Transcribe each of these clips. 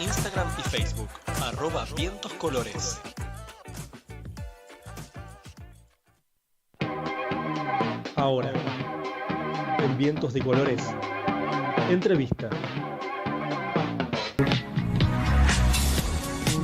Instagram y Facebook, @vientoscolores. Ahora, en Vientos de Colores, entrevista.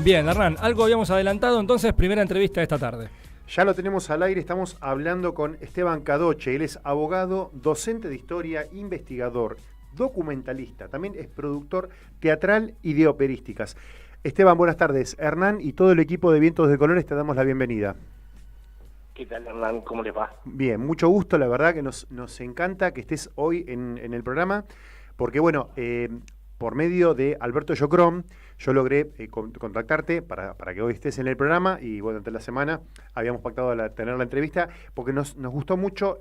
Bien, Hernán, algo habíamos adelantado, entonces primera entrevista de esta tarde. Ya lo tenemos al aire, estamos hablando con Esteban Cadoche. Él es abogado, docente de historia, investigador, documentalista, también es productor teatral y de operísticas. Esteban, buenas tardes. Hernán y todo el equipo de Vientos de Colores te damos la bienvenida. ¿Qué tal, Hernán? ¿Cómo les va? Bien, mucho gusto, la verdad que nos encanta que estés hoy en el programa, porque bueno, por medio de Alberto Yocrom, yo logré contactarte para que hoy estés en el programa y bueno, durante la semana habíamos pactado tener la entrevista porque nos gustó mucho,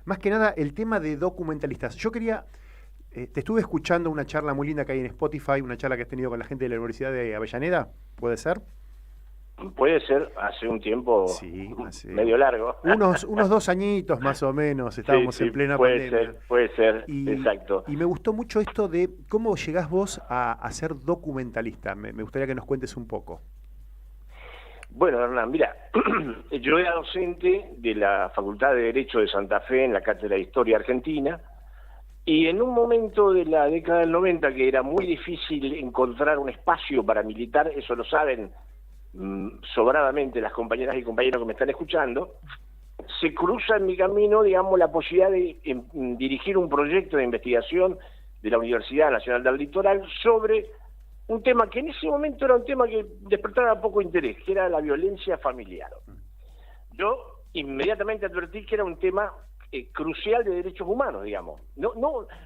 más que nada, el tema de documentalistas. Yo quería, te estuve escuchando una charla muy linda que hay en Spotify, una charla que has tenido con la gente de la Universidad de Avellaneda, ¿puede ser? Puede ser, hace un tiempo medio largo. Unos 2 añitos más o menos, estábamos en plena pandemia. Puede ser, exacto. Y me gustó mucho esto de cómo llegás vos a ser documentalista. Me gustaría que nos cuentes un poco. Bueno, Hernán, mira, yo era docente de la Facultad de Derecho de Santa Fe en la Cátedra de Historia Argentina, y en un momento de la década del 90 que era muy difícil encontrar un espacio para militar, eso lo saben sobradamente las compañeras y compañeros que me están escuchando, se cruza en mi camino, digamos, la posibilidad de dirigir un proyecto de investigación de la Universidad Nacional del Litoral sobre un tema que en ese momento era un tema que despertaba poco interés, que era la violencia familiar. Yo inmediatamente advertí que era un tema crucial de derechos humanos, digamos. No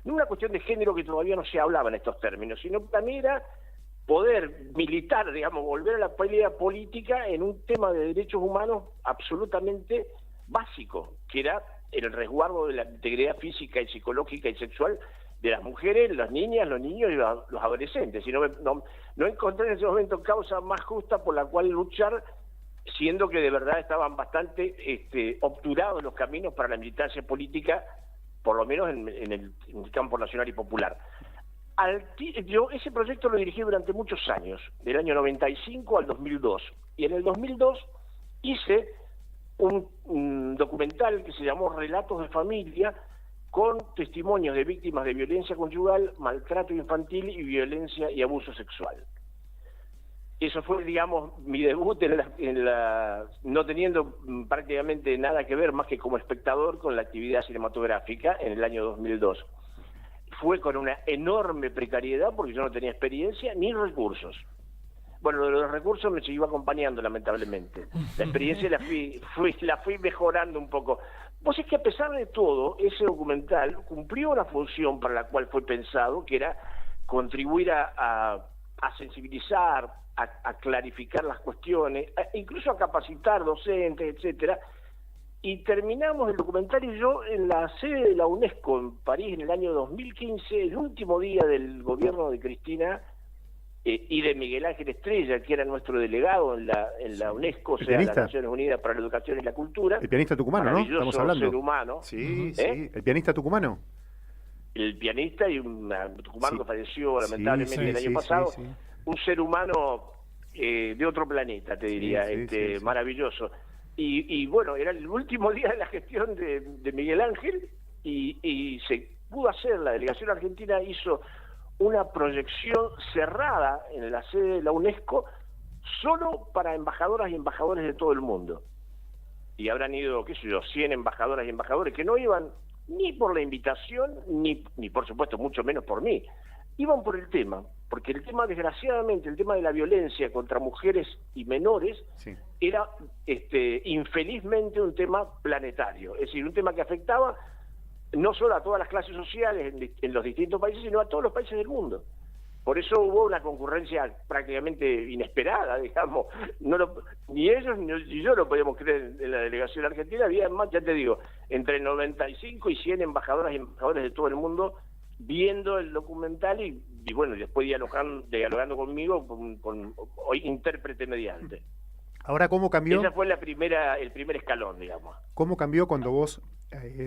una cuestión de género que todavía no se hablaba en estos términos, sino que también era poder militar, digamos, volver a la pelea política en un tema de derechos humanos absolutamente básico, que era el resguardo de la integridad física y psicológica y sexual de las mujeres, las niñas, los niños y los adolescentes. Si no encontré en ese momento causa más justa por la cual luchar, siendo que de verdad estaban bastante obturados los caminos para la militancia política, por lo menos en el campo nacional y popular. Yo ese proyecto lo dirigí durante muchos años, del año 95 al 2002, y en el 2002 hice un documental que se llamó Relatos de Familia, con testimonios de víctimas de violencia conyugal, maltrato infantil y violencia y abuso sexual. Eso fue, digamos, mi debut no teniendo prácticamente nada que ver más que como espectador con la actividad cinematográfica en el año 2002. Fue con una enorme precariedad porque yo no tenía experiencia ni recursos. Bueno, lo de los recursos me siguió acompañando, lamentablemente. La experiencia la fui mejorando un poco. Vos es que a pesar de todo, ese documental cumplió una función para la cual fue pensado, que era contribuir a sensibilizar, a clarificar las cuestiones, incluso a capacitar docentes, etcétera. Y terminamos el documental y yo en la sede de la UNESCO en París en el año 2015, el último día del gobierno de Cristina y de Miguel Ángel Estrella, que era nuestro delegado en la UNESCO, o sea, las Naciones Unidas para la Educación y la Cultura. El pianista tucumano, ¿no? Estamos hablando. Ser humano. Sí, sí. El pianista tucumano. El pianista y un tucumano que falleció lamentablemente el año pasado. Sí. Un ser humano de otro planeta, te diría, maravilloso. Y bueno, era el último día de la gestión de Miguel Ángel y se pudo hacer, la delegación argentina hizo una proyección cerrada en la sede de la UNESCO solo para embajadoras y embajadores de todo el mundo. Y habrán ido, qué sé yo, 100 embajadoras y embajadores que no iban ni por la invitación, ni por supuesto, mucho menos por mí. Iban por el tema, porque el tema, desgraciadamente, el tema de la violencia contra mujeres y menores era infelizmente un tema planetario, es decir, un tema que afectaba no solo a todas las clases sociales en los distintos países, sino a todos los países del mundo. Por eso hubo una concurrencia prácticamente inesperada, digamos. Ni ellos ni yo lo podíamos creer en la delegación argentina. Había más, ya te digo, entre 95 y 100 embajadoras y embajadores de todo el mundo viendo el documental y bueno, después dialogando conmigo con intérprete mediante. Ahora, ¿cómo cambió? Esa fue el primer escalón, digamos. ¿Cómo cambió cuando vos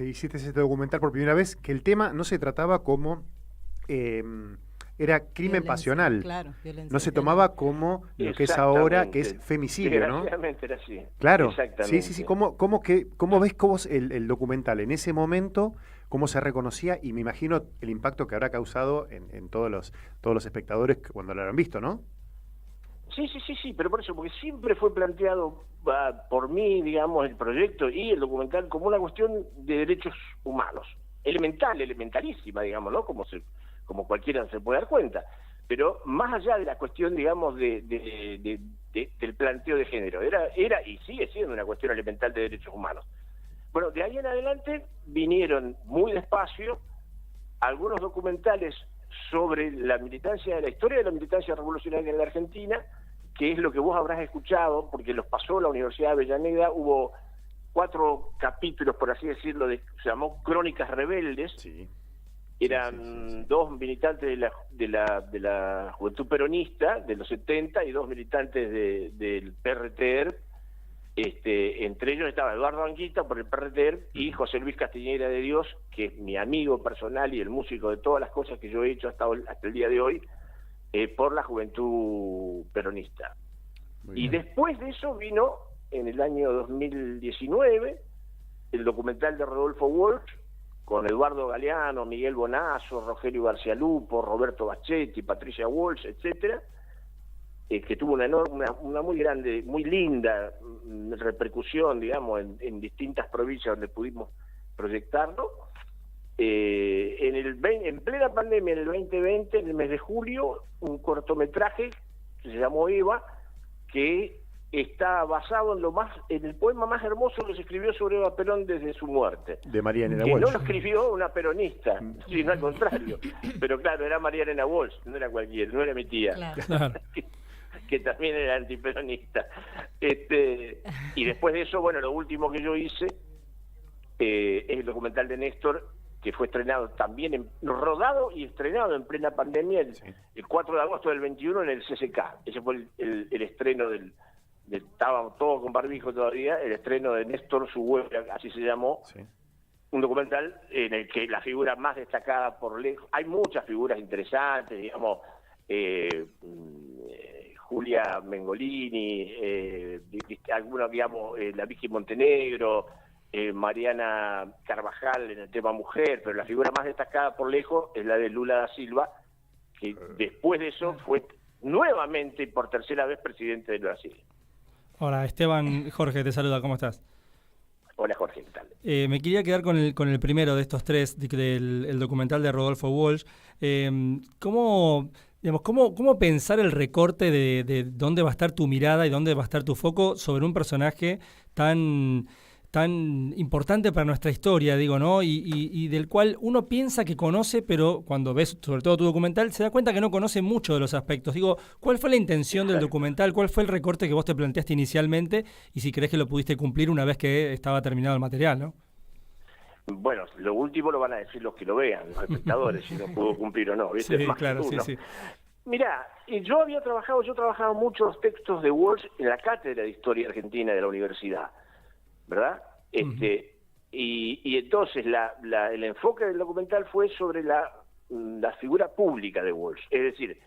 hiciste ese documental por primera vez? Que el tema no se trataba como era crimen Violencia, pasional. claro, violencia No se violenta. tomaba como lo que es ahora, que es Exactamente. femicidio, ¿no? Desgraciadamente era así. Claro, Exactamente. sí. ¿Cómo ves cómo el documental en ese momento, cómo se reconocía? Y me imagino el impacto que habrá causado en todos los espectadores cuando lo habrán visto, ¿no? Sí, pero por eso, porque siempre fue planteado por mí, digamos, el proyecto y el documental como una cuestión de derechos humanos, elementalísima, digamos, ¿no? Como cualquiera se puede dar cuenta, pero más allá de la cuestión, digamos, del planteo de género, era y sigue siendo una cuestión elemental de derechos humanos. Bueno, de ahí en adelante vinieron muy despacio algunos documentales sobre la historia de la militancia revolucionaria en la Argentina, que es lo que vos habrás escuchado, porque los pasó la Universidad de Avellaneda. Hubo 4 capítulos, por así decirlo, se llamó Crónicas Rebeldes. Sí. Eran 2 militantes de la Juventud Peronista de los 70 y 2 militantes del PRTR. Entre ellos estaba Eduardo Anguita por el PRTR y José Luis Castiñeira de Dios, que es mi amigo personal y el músico de todas las cosas que yo he hecho hasta el día de hoy, por la Juventud Peronista. Y después de eso vino, en el año 2019, el documental de Rodolfo Walsh, con Eduardo Galeano, Miguel Bonazo, Rogelio García Lupo, Roberto Bachetti, Patricia Walsh, etcétera, que tuvo una muy grande, muy linda repercusión, digamos, en distintas provincias donde pudimos proyectarlo. En plena pandemia, en el 2020, en el mes de julio, un cortometraje que se llamó Eva, que está basado en el poema más hermoso que se escribió sobre Eva Perón desde su muerte. De María Elena Que Walsh. no lo escribió una peronista, sino al contrario. Pero claro, era María Elena Walsh, no era cualquiera, no era mi tía. Claro. Que también era antiperonista. Y después de eso, bueno, lo último que yo hice es el documental de Néstor, que fue estrenado también, rodado y estrenado en plena pandemia el 4 de agosto del 21 en el CCK. Ese fue el estreno estábamos todos con barbijo todavía, el estreno de Néstor Subuela, así se llamó. Sí. Un documental en el que la figura más destacada por lejos, hay muchas figuras interesantes, digamos, Julia Mengolini, algunos, digamos, la Vicky Montenegro, Mariana Carvajal en el tema mujer, pero la figura más destacada por lejos es la de Lula da Silva, que después de eso fue nuevamente y por tercera vez presidente de Brasil. Hola, Esteban. Jorge te saluda, ¿cómo estás? Hola Jorge, ¿qué tal? Me quería quedar con el primero de estos 3, del documental de Rodolfo Walsh. ¿Cómo pensar el recorte de dónde va a estar tu mirada y dónde va a estar tu foco sobre un personaje tan importante para nuestra historia, digo, ¿no? Y del cual uno piensa que conoce, pero cuando ves sobre todo tu documental se da cuenta que no conoce mucho de los aspectos. Digo, ¿cuál fue la intención del documental? ¿Cuál fue el recorte que vos te planteaste inicialmente? Y si crees que lo pudiste cumplir una vez que estaba terminado el material, ¿no? Bueno, lo último lo van a decir los que lo vean, los espectadores, si no pudo cumplir o no, ¿viste? Sí, claro, sí. Mirá, yo trabajaba muchos textos de Walsh en la cátedra de Historia Argentina de la universidad, ¿verdad? Y entonces el enfoque del documental fue sobre la figura pública de Walsh, es decir,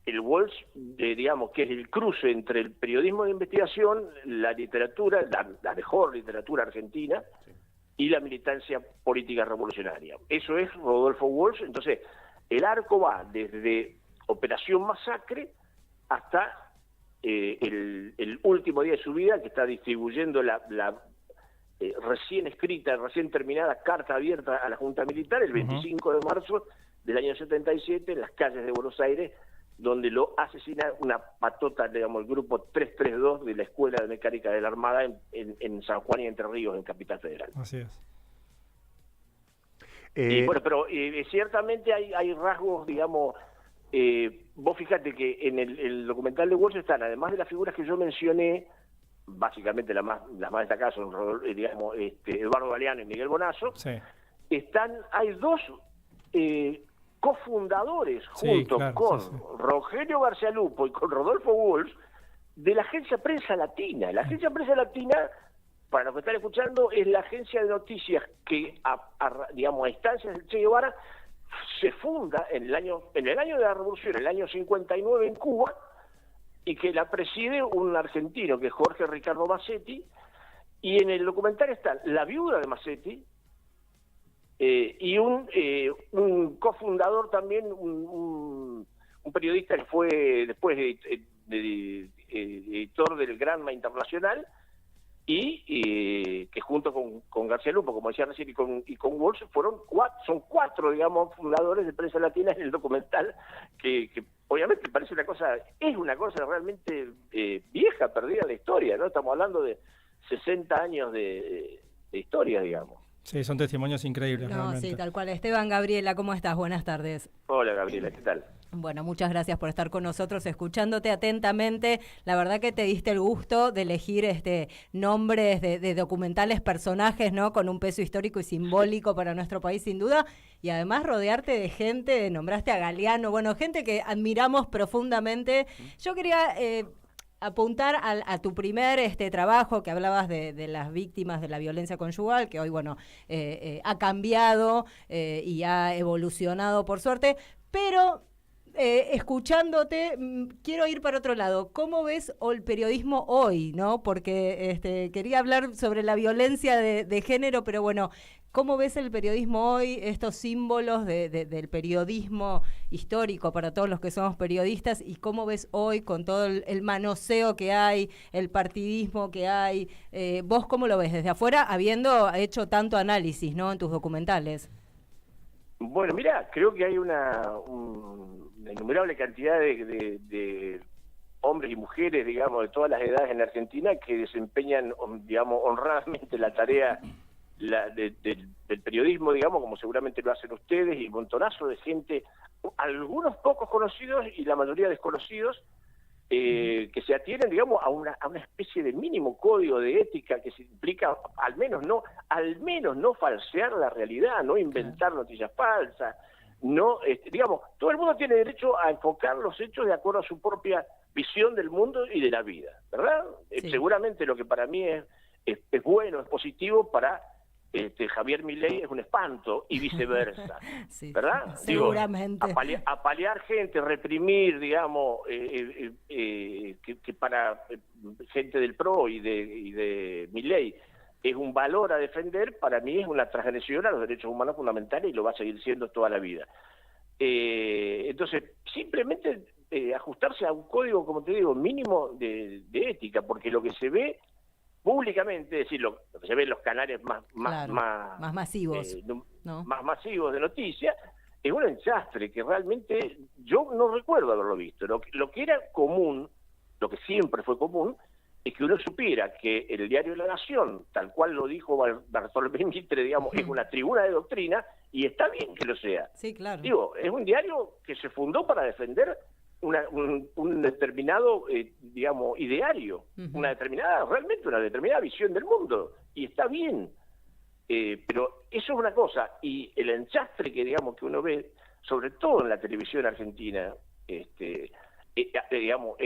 el Walsh, digamos, que es el cruce entre el periodismo de investigación, la literatura, la mejor literatura argentina, y la militancia política revolucionaria. Eso es Rodolfo Walsh. Entonces, el arco va desde Operación Masacre hasta el último día de su vida, que está distribuyendo la recién escrita, recién terminada carta abierta a la Junta Militar el 25 de marzo del año 77 en las calles de Buenos Aires, donde lo asesina una patota, digamos, el grupo 332 de la Escuela de Mecánica de la Armada en San Juan y Entre Ríos, en Capital Federal. Así es. Y bueno, pero ciertamente hay rasgos, digamos, vos fíjate que en el documental de Walsh están, además de las figuras que yo mencioné, básicamente las más destacadas son, digamos, Eduardo Galeano y Miguel Bonazo, sí. Hay 2 cofundadores junto con Rogelio García Lupo y con Rodolfo Walsh de la Agencia Prensa Latina. La Agencia Prensa Latina, para los que están escuchando, es la agencia de noticias que, digamos, a instancias del Che Guevara, se funda en el año de la Revolución, en el año 59 en Cuba, y que la preside un argentino, que es Jorge Ricardo Massetti, y en el documental está la viuda de Massetti, y un cofundador también, un periodista que fue después editor del Granma Internacional, y que junto con García Lupo, como decía recién, y con Walsh, son cuatro, digamos, fundadores de Prensa Latina en el documental, que obviamente es una cosa realmente vieja, perdida de la historia, ¿no? Estamos hablando de 60 años de historia, digamos. Sí, son testimonios increíbles, No, realmente. sí, tal cual. Esteban, Gabriela, ¿cómo estás? Buenas tardes. Hola, Gabriela, ¿qué tal? Bueno, muchas gracias por estar con nosotros, escuchándote atentamente. La verdad que te diste el gusto de elegir nombres de documentales, personajes, ¿no? Con un peso histórico y simbólico para nuestro país, sin duda. Y además rodearte de gente, nombraste a Galeano, bueno, gente que admiramos profundamente. Yo quería apuntar a tu primer trabajo, que hablabas de las víctimas de la violencia conyugal, que hoy, bueno, ha cambiado y ha evolucionado, por suerte, pero escuchándote, quiero ir para otro lado. ¿Cómo ves el periodismo hoy, no? Porque quería hablar sobre la violencia de género, pero bueno, ¿cómo ves el periodismo hoy, estos símbolos del periodismo histórico para todos los que somos periodistas, y cómo ves hoy con todo el manoseo que hay, el partidismo que hay? ¿Vos cómo lo ves desde afuera, habiendo hecho tanto análisis, ¿no?, en tus documentales? Bueno, mira, creo que hay una innumerable cantidad de hombres y mujeres, digamos, de todas las edades en Argentina que desempeñan, digamos, honradamente la tarea del periodismo, digamos, como seguramente lo hacen ustedes, y un montonazo de gente, algunos pocos conocidos y la mayoría desconocidos, que se atienen, digamos, a una especie de mínimo código de ética que se implica al menos no falsear la realidad, no inventar noticias falsas, no, digamos, todo el mundo tiene derecho a enfocar los hechos de acuerdo a su propia visión del mundo y de la vida, ¿verdad? Sí. Seguramente lo que para mí es bueno, es positivo, para Javier Milei es un espanto, y viceversa, Sí, ¿verdad? seguramente. Digo, apalear gente, reprimir, digamos, que para gente del PRO y de Milei es un valor a defender, para mí es una transgresión a los derechos humanos fundamentales, y lo va a seguir siendo toda la vida. Entonces, simplemente ajustarse a un código, como te digo, mínimo de ética, porque lo que se ve públicamente, es decir, lo que se ve en los canales más masivos, ¿no? más masivos de noticias, es un enchastre que realmente yo no recuerdo haberlo visto. Lo que era común, lo que siempre fue común, es que uno supiera que el diario La Nación, tal cual lo dijo Bartolomé Mitre, digamos, es una tribuna de doctrina, y está bien que lo sea. Sí, claro. Digo, es un diario que se fundó para defender un determinado, digamos, ideario, realmente una determinada visión del mundo, y está bien. Pero eso es una cosa, y el enchastre que, digamos, que uno ve, sobre todo en la televisión argentina, digamos,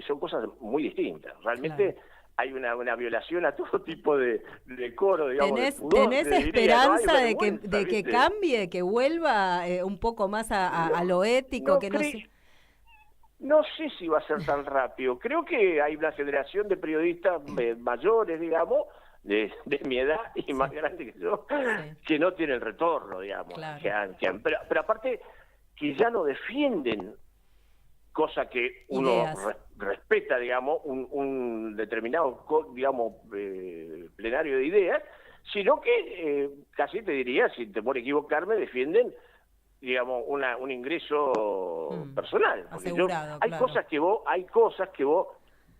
son cosas muy distintas. Realmente, claro, hay una violación a todo tipo de decoro, digamos. ¿Tenés esperanza de que cambie, que vuelva un poco más a lo ético? No sé si va a ser tan rápido. Creo que hay una generación de periodistas mayores, digamos, de mi edad y más grande que yo, que no tienen retorno, digamos. Claro. Pero aparte, que ya no defienden, cosa que uno respeta, digamos, un determinado, digamos, plenario de ideas, sino que casi te diría, sin temor a equivocarme, defienden, digamos, un ingreso personal. Asegurado, hay claro. Hay cosas que vos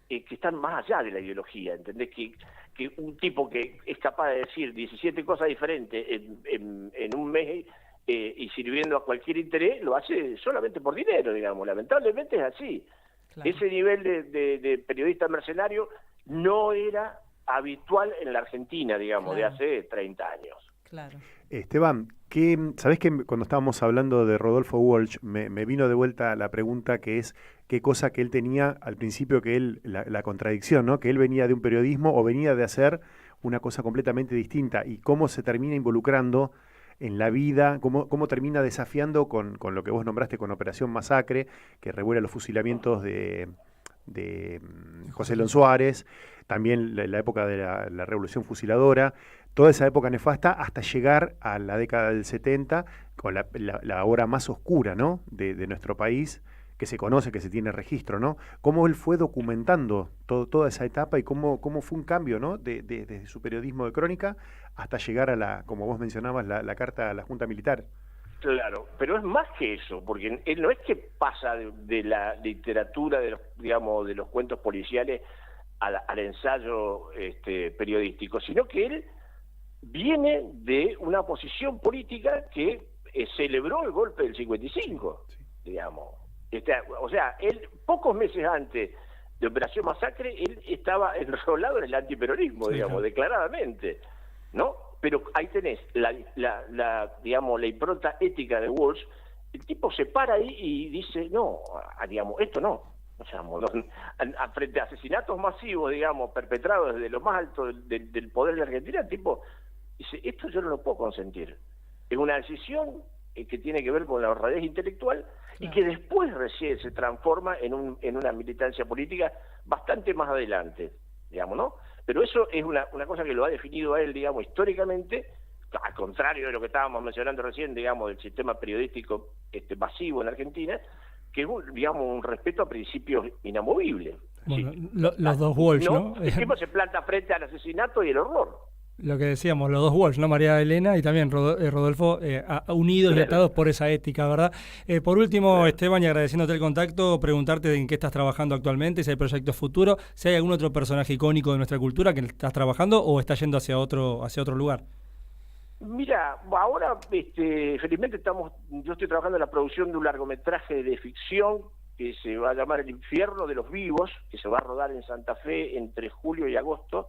que están más allá de la ideología, ¿entendés? Que un tipo que es capaz de decir 17 cosas diferentes en un mes, y sirviendo a cualquier interés, lo hace solamente por dinero, digamos. Lamentablemente es así. Claro. Ese nivel de periodista mercenario no era habitual en la Argentina, digamos, claro, de hace 30 años. Claro. Esteban, ¿sabés que cuando estábamos hablando de Rodolfo Walsh, me vino de vuelta la pregunta, que es qué cosa que él tenía al principio, que él, la contradicción, ¿no? Que él venía de un periodismo o venía de hacer una cosa completamente distinta, y cómo se termina involucrando en la vida, cómo termina desafiando con lo que vos nombraste con Operación Masacre, que revuelve los fusilamientos de José León Suárez, también la época de la Revolución Fusiladora, toda esa época nefasta hasta llegar a la década del 70, con la hora más oscura, ¿no?, de nuestro país, que se conoce, que se tiene registro, ¿no? Cómo él fue documentando toda esa etapa y cómo fue un cambio, ¿no?, desde su periodismo de crónica hasta llegar a como vos mencionabas, la carta a la Junta Militar. Claro, pero es más que eso, porque él no es que pasa de la literatura, de los cuentos policiales al ensayo periodístico, sino que él viene de una posición política que celebró el golpe del 55, digamos. O sea, él pocos meses antes de Operación Masacre, él estaba enrolado en el antiperonismo, digamos, declaradamente, ¿no? Pero ahí tenés digamos, la impronta ética de Walsh. El tipo se para ahí y dice, no, digamos, esto no. O sea, frente a asesinatos masivos, digamos, perpetrados desde lo más alto del poder de Argentina, el tipo dice, esto yo no lo puedo consentir. Es una decisión que tiene que ver con la honradez intelectual y que después recién se transforma en una militancia política bastante más adelante, digamos, ¿no? Pero eso es una cosa que lo ha definido a él, digamos, históricamente, al contrario de lo que estábamos mencionando recién, digamos, del sistema periodístico masivo en Argentina, que es, digamos, un respeto a principios inamovibles. Bueno, los dos Walsh, ¿no? El tipo se planta frente al asesinato y el horror. Lo que decíamos, los dos Walsh, ¿no? María Elena y también Rodolfo, unidos y atados por esa ética, ¿verdad? Por último, Esteban, y agradeciéndote el contacto, preguntarte en qué estás trabajando actualmente, si hay proyectos futuros, si hay algún otro personaje icónico de nuestra cultura que estás trabajando o estás yendo hacia otro lugar. Mira, ahora felizmente yo estoy trabajando en la producción de un largometraje de ficción que se va a llamar El infierno de los vivos, que se va a rodar en Santa Fe entre julio y agosto,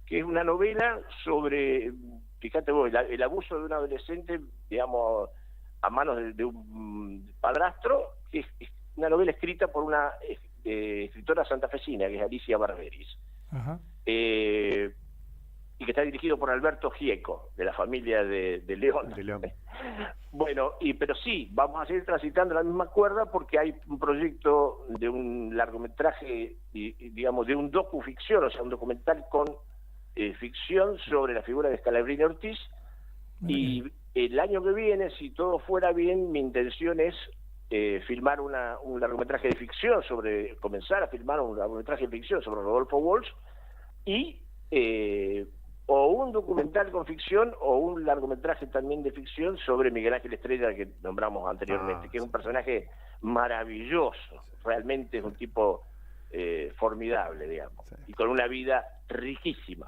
que es una novela sobre, fíjate vos, el abuso de un adolescente, digamos, a manos de un padrastro, que es una novela escrita por una escritora santafesina, que es Alicia Barberis. Ajá. Y que está dirigido por Alberto Gieco, de la familia de León. Bueno, pero sí, vamos a seguir transitando la misma cuerda porque hay un proyecto de un largometraje, digamos, de un docuficción, o sea, un documental con ficción sobre la figura de Scalabrini Ortiz. Y el año que viene, si todo fuera bien, mi intención es filmar un largometraje de ficción comenzar a filmar un largometraje de ficción sobre Rodolfo Walsh y o un documental con ficción o un largometraje también de ficción sobre Miguel Ángel Estrella, que nombramos anteriormente, que es un personaje maravilloso, realmente es un tipo formidable, digamos, y con una vida riquísima.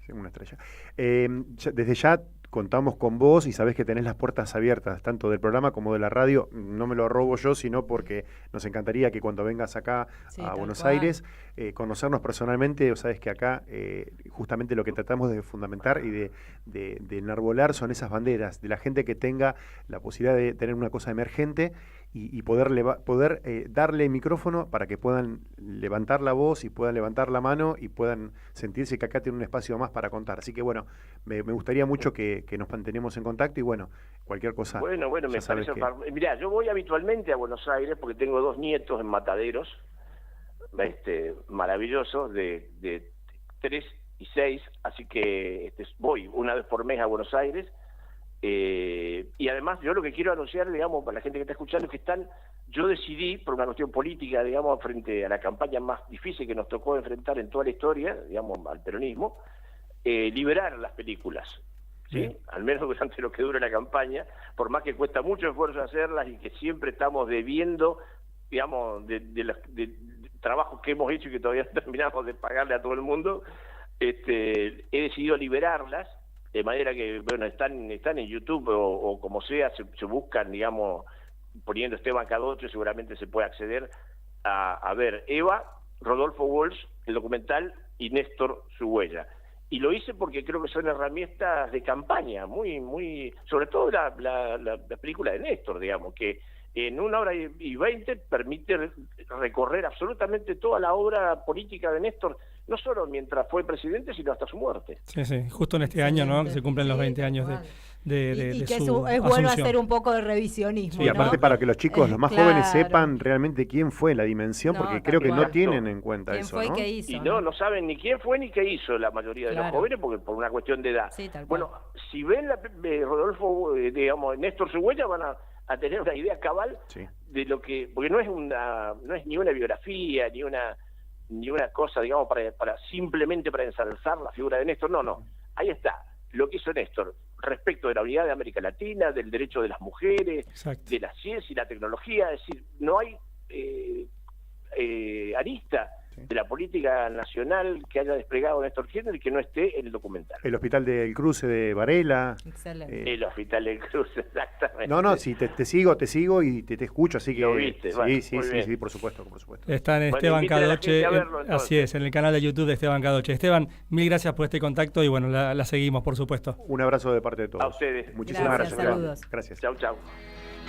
Sí, una estrella. Desde ya contamos con vos y sabés que tenés las puertas abiertas, tanto del programa como de la radio. No me lo robo yo, sino porque nos encantaría que cuando vengas acá a Buenos Aires, conocernos personalmente. Sabés que acá justamente lo que tratamos de fundamentar y de enarbolar son esas banderas, de la gente que tenga la posibilidad de tener una cosa emergente y poder darle micrófono para que puedan levantar la voz y puedan levantar la mano y puedan sentirse que acá tiene un espacio más para contar. Así que bueno, me gustaría mucho que nos mantenemos en contacto y bueno, cualquier cosa. Bueno, me parece. Mirá, yo voy habitualmente a Buenos Aires porque tengo 2 nietos en Mataderos, maravillosos, de 3 y 6, así que voy una vez por mes a Buenos Aires. Y además yo lo que quiero anunciar, digamos, para la gente que está escuchando, es que yo decidí, por una cuestión política, digamos, frente a la campaña más difícil que nos tocó enfrentar en toda la historia, digamos, al peronismo, liberar las películas, ¿sí? Al menos durante lo que dure la campaña, por más que cuesta mucho esfuerzo hacerlas y que siempre estamos debiendo, digamos, de trabajos que hemos hecho y que todavía no terminamos de pagarle a todo el mundo, he decidido liberarlas. De manera que, bueno, están en YouTube o como sea, se buscan, digamos, poniendo Esteban Cadocho, seguramente se puede acceder a ver Eva, Rodolfo Walsh, el documental, y Néstor, su huella. Y lo hice porque creo que son herramientas de campaña, muy sobre todo la película de Néstor, digamos, que en 1 hora y 20 permite recorrer absolutamente toda la obra política de Néstor, no solo mientras fue presidente, sino hasta su muerte. Sí, justo en este año, ¿no?, que se cumplen los 20 años de y que su es bueno asunción. hacer un poco de revisionismo. Y aparte ¿no? para que los chicos, los más Claro. jóvenes, sepan realmente quién fue la dimensión, No, porque tal creo que no cual. tienen en cuenta ¿Quién eso, fue y ¿no? qué hizo? Y no saben ni quién fue ni qué hizo la mayoría de los Claro. jóvenes porque por una cuestión de edad. Sí, tal cual. Bueno, si ven Rodolfo, digamos, Néstor Sigüenza, van a tener una idea cabal Sí. de lo que, porque no es ni una biografía, ni una cosa, digamos, simplemente para ensalzar la figura de Néstor, no. Ahí está, lo que hizo Néstor respecto de la unidad de América Latina, del derecho de las mujeres, Exacto. de la ciencia y la tecnología, es decir, no hay arista de la política nacional que haya desplegado Néstor Kirchner y que no esté en el documental. El Hospital del Cruce de Varela. Excelente. El Hospital del Cruz, exactamente. No, sí, te sigo y te escucho, así que... Lo viste, bueno, sí, muy bien. sí, por supuesto. Está en Bueno, Esteban inviten a la gente Cadoche, a verlo, entonces. así es, en el canal de YouTube de Esteban Cadoche. Esteban, mil gracias por este contacto y bueno, la seguimos, por supuesto. Un abrazo de parte de todos. A ustedes. Muchísimas Gracias, gracias. saludos. Gracias. Chau.